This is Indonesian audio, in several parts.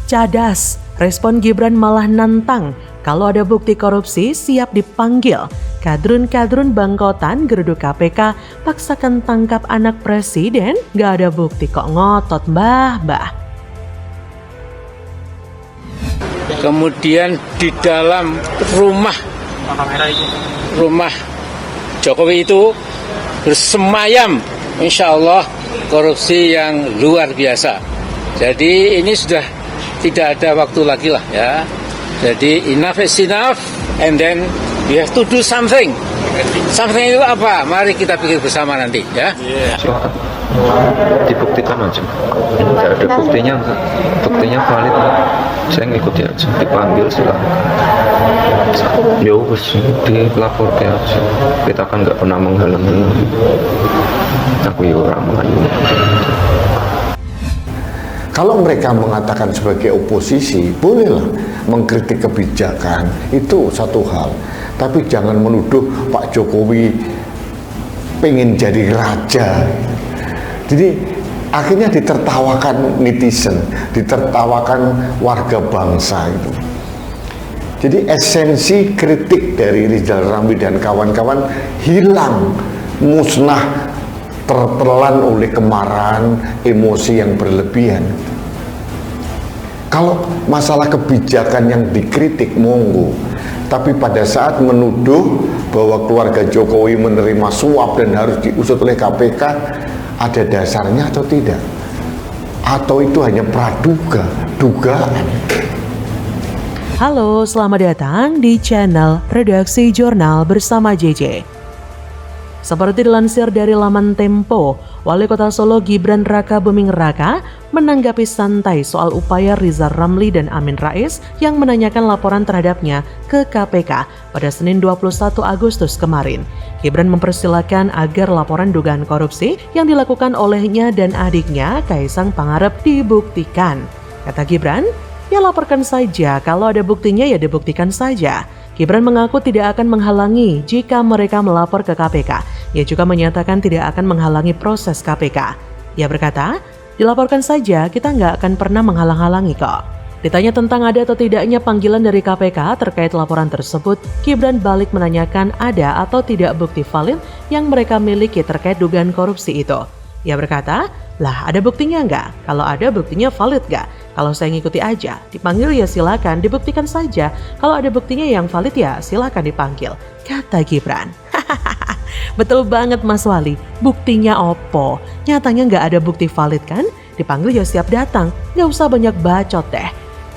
Cadas, respon Gibran malah nantang. Kalau ada bukti korupsi, siap dipanggil. Kadrun-kadrun bangkotan geruduk KPK, paksakan tangkap anak presiden, gak ada bukti kok ngotot mbah. Kemudian di dalam rumah Jokowi itu bersemayam, insya Allah korupsi yang luar biasa. Jadi ini sudah tidak ada waktu lagi lah ya. Jadi enough is enough, and then we have to do something. Something itu apa? Mari kita pikir bersama nanti ya. Silakan dibuktikan aja. Tidak ada buktinya valid. Saya ngikuti aja, dipanggil silakan. Ya wes, dilapor aja. Kita kan nggak pernah menghalangi. Aku ya orang menghalangi. Kalau mereka mengatakan sebagai oposisi, bolehlah mengkritik kebijakan, itu satu hal. Tapi jangan menuduh Pak Jokowi pengen jadi raja. Jadi akhirnya ditertawakan netizen, ditertawakan warga bangsa itu. Jadi esensi kritik dari Rizal Ramli dan kawan-kawan hilang, musnah, tertelan oleh kemarahan, emosi yang berlebihan. Kalau masalah kebijakan yang dikritik, monggo. Tapi pada saat menuduh bahwa keluarga Jokowi menerima suap dan harus diusut oleh KPK, ada dasarnya atau tidak? Atau itu hanya praduga, dugaan? Halo, selamat datang di channel Redaksi Jurnal bersama JJ. Seperti dilansir dari laman Tempo, Wali Kota Solo Gibran Raka Buming Raka menanggapi santai soal upaya Rizal Ramli dan Amin Rais yang menanyakan laporan terhadapnya ke KPK pada Senin 21 Agustus kemarin. Gibran mempersilahkan agar laporan dugaan korupsi yang dilakukan olehnya dan adiknya Kaisang Pangarep dibuktikan. Kata Gibran, ya laporkan saja, kalau ada buktinya ya dibuktikan saja. Gibran mengaku tidak akan menghalangi jika mereka melapor ke KPK. Ia juga menyatakan tidak akan menghalangi proses KPK. Ia berkata, dilaporkan saja, kita nggak akan pernah menghalang-halangi kok. Ditanya tentang ada atau tidaknya panggilan dari KPK terkait laporan tersebut, Gibran balik menanyakan ada atau tidak bukti valid yang mereka miliki terkait dugaan korupsi itu. Ia berkata, lah ada buktinya nggak? Kalau ada buktinya valid nggak? Kalau saya ngikuti aja, dipanggil ya silakan, dibuktikan saja. Kalau ada buktinya yang valid ya silakan dipanggil, kata Gibran. Betul banget Mas Wali, buktinya opo? Nyatanya nggak ada bukti valid kan? Dipanggil ya siap datang, nggak usah banyak bacot deh.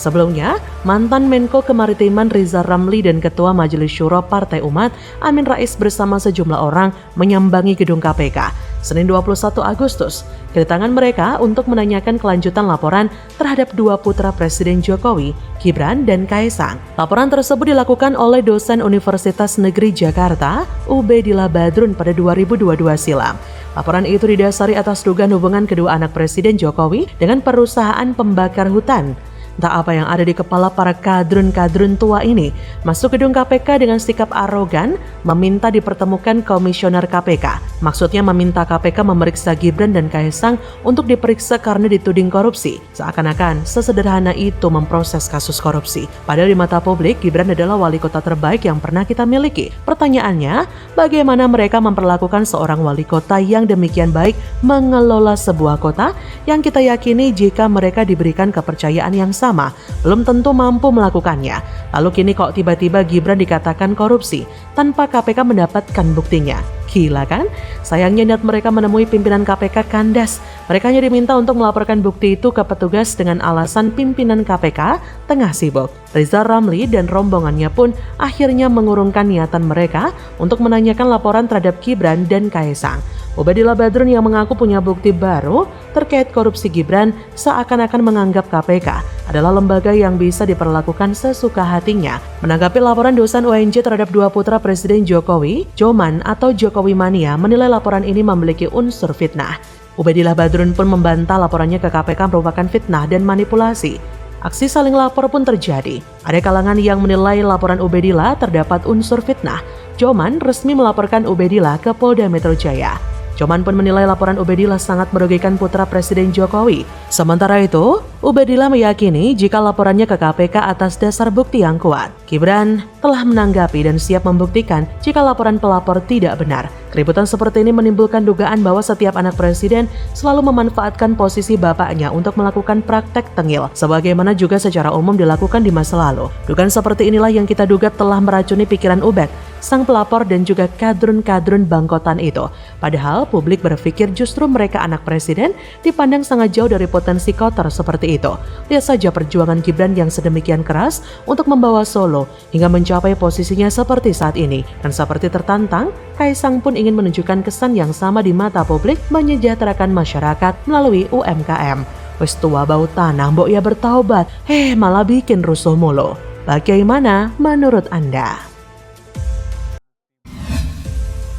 Sebelumnya, mantan Menko Kemaritiman Rizal Ramli dan Ketua Majelis Syuro Partai Umat Amin Rais bersama sejumlah orang menyambangi gedung KPK Senin 21 Agustus. Kedatangan mereka untuk menanyakan kelanjutan laporan terhadap dua putra Presiden Jokowi, Gibran dan Kaisang. Laporan tersebut dilakukan oleh dosen Universitas Negeri Jakarta, Ubedillah Badrun pada 2022 silam. Laporan itu didasari atas dugaan hubungan kedua anak Presiden Jokowi dengan perusahaan pembakar hutan. Entah apa yang ada di kepala para kadrun-kadrun tua ini, masuk gedung KPK dengan sikap arogan, meminta dipertemukan komisioner KPK. Maksudnya meminta KPK memeriksa Gibran dan Kaisang untuk diperiksa karena dituding korupsi. Seakan-akan sesederhana itu memproses kasus korupsi. Padahal di mata publik, Gibran adalah wali kota terbaik yang pernah kita miliki. Pertanyaannya, bagaimana mereka memperlakukan seorang wali kota yang demikian baik mengelola sebuah kota yang kita yakini jika mereka diberikan kepercayaan yang sama, belum tentu mampu melakukannya. Lalu kini kok tiba-tiba Gibran dikatakan korupsi tanpa KPK mendapatkan buktinya. Gila kan? Sayangnya niat mereka menemui pimpinan KPK kandas. Mereka hanya diminta untuk melaporkan bukti itu ke petugas dengan alasan pimpinan KPK tengah sibuk. Rizal Ramli dan rombongannya pun akhirnya mengurungkan niatan mereka untuk menanyakan laporan terhadap Gibran dan Kaisang. Ubedillah Badrun yang mengaku punya bukti baru terkait korupsi Gibran seakan-akan menganggap KPK adalah lembaga yang bisa diperlakukan sesuka hatinya. Menanggapi laporan dosen UNJ terhadap dua putra Presiden Jokowi, Joman atau Jokowi Mania menilai laporan ini memiliki unsur fitnah. Ubedillah Badrun pun membantah laporannya ke KPK merupakan fitnah dan manipulasi. Aksi saling lapor pun terjadi. Ada kalangan yang menilai laporan Ubedillah terdapat unsur fitnah. Joman resmi melaporkan Ubedillah ke Polda Metro Jaya. Coman pun menilai laporan Ubedillah sangat merugikan putra Presiden Jokowi. Sementara itu, Ubedillah meyakini jika laporannya ke KPK atas dasar bukti yang kuat. Gibran telah menanggapi dan siap membuktikan jika laporan pelapor tidak benar. Keributan seperti ini menimbulkan dugaan bahwa setiap anak presiden selalu memanfaatkan posisi bapaknya untuk melakukan praktek tengil, sebagaimana juga secara umum dilakukan di masa lalu. Dugaan seperti inilah yang kita duga telah meracuni pikiran Ubed, sang pelapor dan juga kadrun-kadrun bangkotan itu. Padahal publik berpikir justru mereka anak presiden dipandang sangat jauh dari potensi kotor seperti itu. Lihat saja perjuangan Gibran yang sedemikian keras untuk membawa Solo hingga mencapai posisinya seperti saat ini. Dan seperti tertantang, Kaisang pun ingin menunjukkan kesan yang sama di mata publik menyejahterakan masyarakat melalui UMKM. Wes tua bau tanah mbok ya bertaubat, malah bikin rusuh mulu. Bagaimana menurut Anda?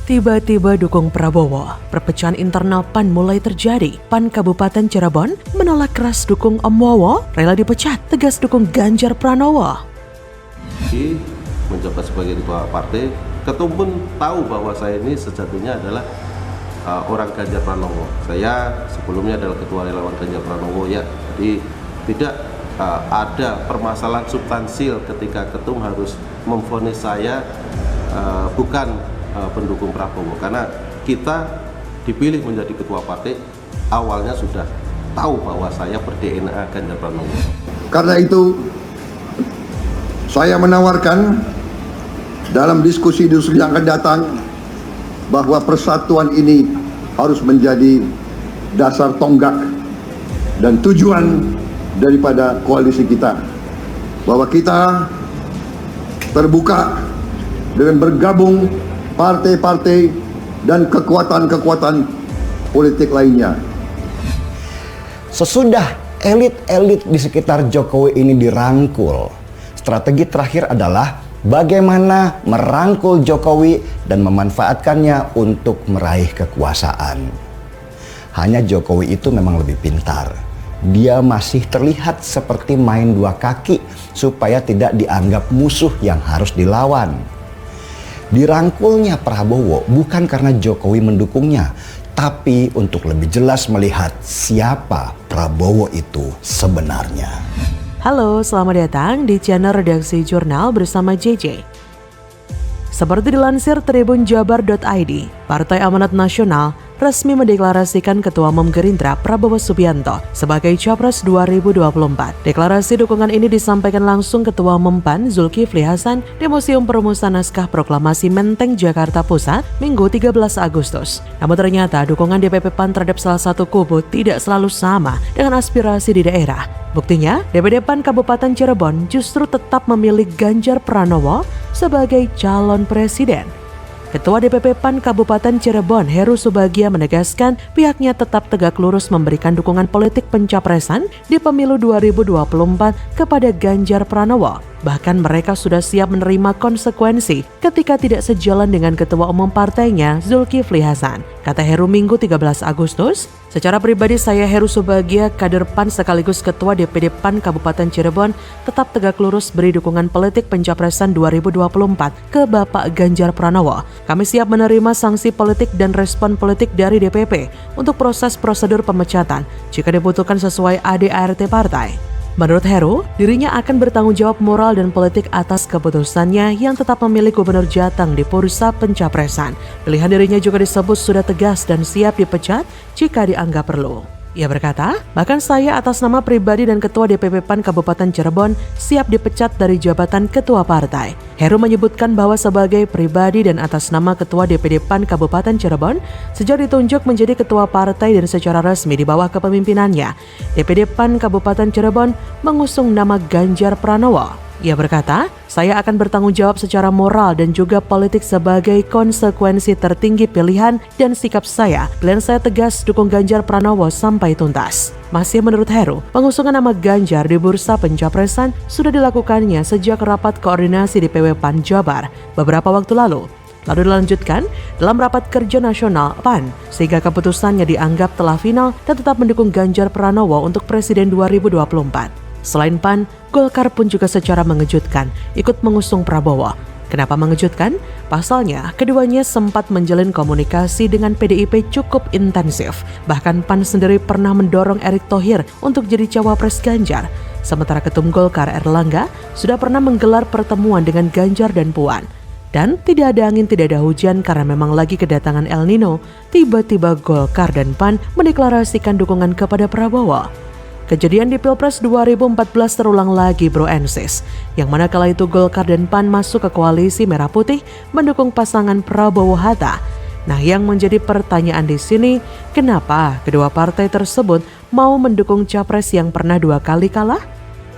Tiba-tiba dukung Prabowo, perpecahan internal PAN mulai terjadi. PAN Kabupaten Cirebon menolak keras dukung Om Wowo, rela dipecat, tegas dukung Ganjar Pranowo. Menjabat sebagai ketua partai, ketua pun tahu bahwa saya ini sejatinya adalah orang Ganjar Pranowo. Saya sebelumnya adalah ketua relawan Ganjar Pranowo ya. Jadi tidak ada permasalahan substansial ketika ketum harus memvonis saya bukan pendukung Prabowo, karena kita dipilih menjadi ketua partai awalnya sudah tahu bahwa saya ber-DNA Ganjar Pranowo. Karena itu saya menawarkan dalam diskusi-diskusi yang akan datang bahwa persatuan ini harus menjadi dasar tonggak dan tujuan daripada koalisi kita, bahwa kita terbuka dengan bergabung partai-partai dan kekuatan-kekuatan politik lainnya. Sesudah elit-elit di sekitar Jokowi ini dirangkul, strategi terakhir adalah bagaimana merangkul Jokowi dan memanfaatkannya untuk meraih kekuasaan. Hanya Jokowi itu memang lebih pintar. Dia masih terlihat seperti main dua kaki supaya tidak dianggap musuh yang harus dilawan. Dirangkulnya Prabowo bukan karena Jokowi mendukungnya, tapi untuk lebih jelas melihat siapa Prabowo itu sebenarnya. Halo, selamat datang di channel Redaksi Jurnal bersama JJ. Seperti dilansir tribunjabar.id, Partai Amanat Nasional resmi mendeklarasikan Ketua Umum Gerindra Prabowo Subianto sebagai Capres 2024. Deklarasi dukungan ini disampaikan langsung Ketua Umum PAN Zulkifli Hasan di Museum Perumusan Naskah Proklamasi Menteng, Jakarta Pusat, Minggu 13 Agustus. Namun ternyata dukungan DPP PAN terhadap salah satu kubu tidak selalu sama dengan aspirasi di daerah. Buktinya, DPD PAN Kabupaten Cirebon justru tetap memilih Ganjar Pranowo sebagai calon presiden. Ketua DPP PAN Kabupaten Cirebon, Heru Subagia, menegaskan pihaknya tetap tegak lurus memberikan dukungan politik pencapresan di pemilu 2024 kepada Ganjar Pranowo. Bahkan mereka sudah siap menerima konsekuensi ketika tidak sejalan dengan Ketua Umum partainya Zulkifli Hasan. Kata Heru Minggu 13 Agustus, secara pribadi saya Heru Subagia, kader PAN sekaligus Ketua DPD PAN Kabupaten Cirebon, tetap tegak lurus beri dukungan politik pencapresan 2024 ke Bapak Ganjar Pranowo. Kami siap menerima sanksi politik dan respon politik dari DPP untuk proses prosedur pemecatan jika dibutuhkan sesuai ADART partai. Menurut Heru, dirinya akan bertanggung jawab moral dan politik atas keputusannya yang tetap memilih Gubernur Jateng di bursa pencapresan. Pilihan dirinya juga disebut sudah tegas dan siap dipecat jika dianggap perlu. Ia berkata, bahkan saya atas nama pribadi dan Ketua DPP PAN Kabupaten Cirebon siap dipecat dari jabatan Ketua Partai. Heru menyebutkan bahwa sebagai pribadi dan atas nama Ketua DPD PAN Kabupaten Cirebon, sejak ditunjuk menjadi Ketua Partai dan secara resmi di bawah kepemimpinannya, DPD PAN Kabupaten Cirebon mengusung nama Ganjar Pranowo. Ia berkata, saya akan bertanggung jawab secara moral dan juga politik sebagai konsekuensi tertinggi pilihan dan sikap saya. Pilihan saya tegas dukung Ganjar Pranowo sampai tuntas. Masih menurut Heru, pengusungan nama Ganjar di bursa pencapresan sudah dilakukannya sejak rapat koordinasi di PW PAN Jabar beberapa waktu lalu. Lalu dilanjutkan dalam rapat kerja nasional PAN, sehingga keputusannya dianggap telah final dan tetap mendukung Ganjar Pranowo untuk Presiden 2024. Selain PAN, Golkar pun juga secara mengejutkan ikut mengusung Prabowo. Kenapa mengejutkan? Pasalnya, keduanya sempat menjalin komunikasi dengan PDIP cukup intensif. Bahkan PAN sendiri pernah mendorong Erick Thohir untuk jadi cawapres Ganjar. Sementara Ketum Golkar Erlangga sudah pernah menggelar pertemuan dengan Ganjar dan Puan. Dan tidak ada angin tidak ada hujan karena memang lagi kedatangan El Nino, tiba-tiba Golkar dan PAN mendeklarasikan dukungan kepada Prabowo. Kejadian di Pilpres 2014 terulang lagi bro and sis, yang mana kala itu Golkar dan PAN masuk ke koalisi Merah Putih mendukung pasangan Prabowo Hatta. Nah, yang menjadi pertanyaan di sini, kenapa kedua partai tersebut mau mendukung capres yang pernah 2 kali kalah?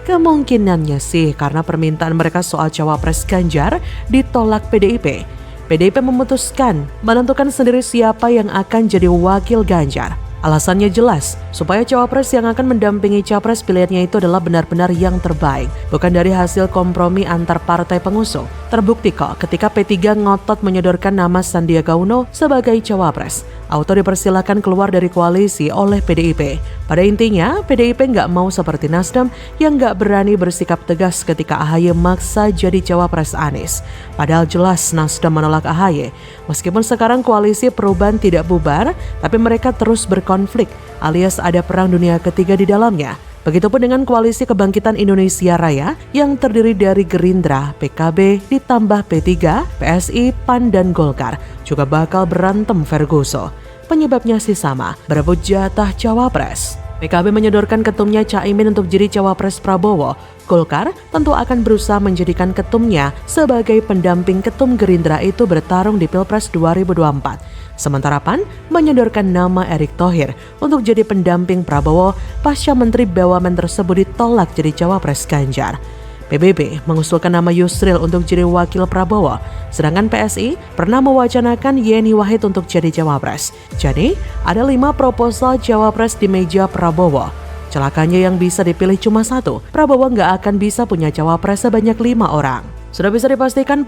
Kemungkinannya sih karena permintaan mereka soal cawapres Ganjar ditolak PDIP. PDIP memutuskan menentukan sendiri siapa yang akan jadi wakil Ganjar. Alasannya jelas, supaya cawapres yang akan mendampingi capres pilihannya itu adalah benar-benar yang terbaik, bukan dari hasil kompromi antar partai pengusung. Terbukti kok ketika P3 ngotot menyodorkan nama Sandiaga Uno sebagai cawapres. Auto dipersilakan keluar dari koalisi oleh PDIP. Pada intinya, PDIP nggak mau seperti Nasdem yang nggak berani bersikap tegas ketika AHY maksa jadi cawapres Anies. Padahal jelas Nasdem menolak AHY. Meskipun sekarang koalisi perubahan tidak bubar, tapi mereka terus berkonflik, alias ada perang dunia ketiga di dalamnya. Begitupun dengan Koalisi Kebangkitan Indonesia Raya yang terdiri dari Gerindra, PKB, ditambah P3, PSI, PAN, dan Golkar juga bakal berantem Ferguso. Penyebabnya sih sama, berebut jatah cawapres. PKB menyodorkan ketumnya Caimin untuk jadi cawapres Prabowo. Golkar tentu akan berusaha menjadikan ketumnya sebagai pendamping ketum Gerindra itu bertarung di Pilpres 2024. Sementara PAN menyodorkan nama Erick Thohir untuk jadi pendamping Prabowo pasca Menteri BUMN tersebut ditolak jadi cawapres Ganjar. PBB mengusulkan nama Yusril untuk jadi wakil Prabowo, sedangkan PSI pernah mewacanakan Yeni Wahid untuk jadi cawapres. Jadi, ada 5 proposal cawapres di meja Prabowo. Celakanya yang bisa dipilih cuma 1, Prabowo nggak akan bisa punya cawapres sebanyak 5 orang. Sudah bisa dipastikan